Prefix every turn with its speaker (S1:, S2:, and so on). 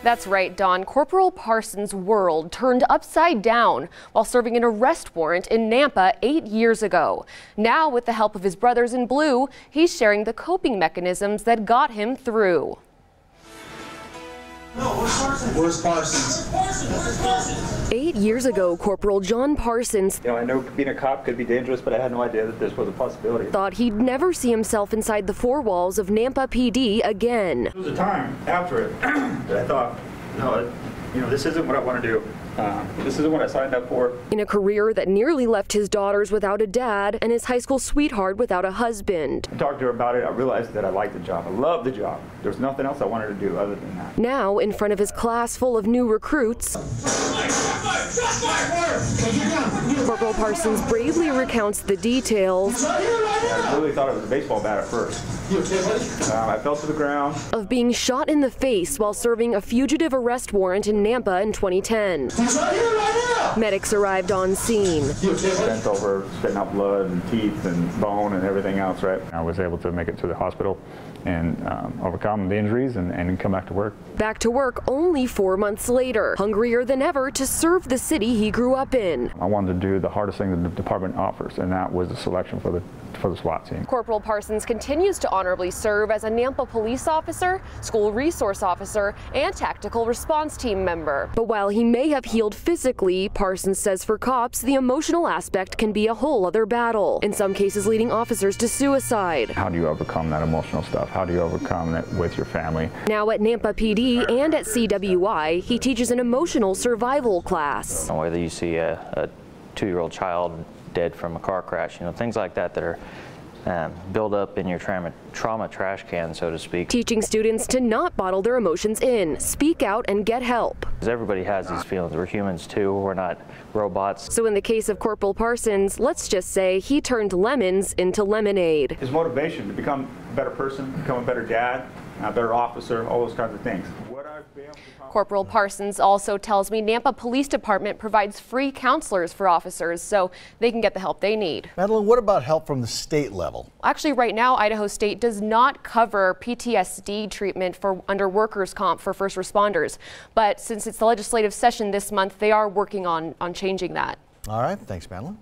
S1: That's right, Don. Corporal Parsons' world turned upside down while serving an arrest warrant in Nampa 8 years ago. Now, with the help of his brothers in blue, he's sharing the coping mechanisms that got him through.
S2: No, where's Parsons?
S1: 8 years ago, Corporal John Parsons,
S3: I know being a cop could be dangerous, but I had no idea that this was a possibility.
S1: Thought he'd never see himself inside the four walls of Nampa PD again.
S3: There was a time after it that I thought, no, this isn't what I want to do. This isn't what I signed up for.
S1: In a career that nearly left his daughters without a dad and his high school sweetheart without a husband.
S3: I talked to her about it. I realized that I liked the job. I loved the job. There's nothing else I wanted to do other than that.
S1: Now, in front of his class full of new recruits, Corporal Parsons bravely recounts the details
S3: I really thought it was a baseball bat at first. I fell to the ground.
S1: Of being shot in the face while serving a fugitive arrest warrant in Nampa in 2010. Medics arrived on scene.
S3: Bent over, spitting out blood and teeth and bone and everything else, right? I was able to make it to the hospital and overcome the injuries and come back to work.
S1: Back to work only 4 months later, hungrier than ever to serve the city he grew up in.
S3: I wanted to do the hardest thing that the department offers, and that was the selection for the SWAT team.
S1: Corporal Parsons continues to honorably serve as a Nampa police officer, school resource officer, and tactical response team member. But while he may have healed physically, Parsons says for cops, the emotional aspect can be a whole other battle, in some cases leading officers to suicide.
S3: How do you overcome that emotional stuff? How do you overcome that with your family?
S1: Now at Nampa PD and at CWI, he teaches an emotional survival class.
S4: Whether you see a 2-year-old child dead from a car crash, things like that that are build up in your trauma trash can, so to speak.
S1: Teaching students to not bottle their emotions in, speak out and get help.
S4: Because everybody has these feelings. We're humans too, we're not robots.
S1: So in the case of Corporal Parsons, let's just say he turned lemons into lemonade.
S3: His motivation to become a better person, become a better dad, a better officer, all those kinds of things.
S1: Corporal Parsons also tells me Nampa Police Department provides free counselors for officers so they can get the help they need.
S2: Madeline, what about help from the state level?
S1: Actually, right now, Idaho State does not cover PTSD treatment under workers' comp for first responders. But since it's the legislative session this month, they are working on changing that.
S2: All right. Thanks, Madeline.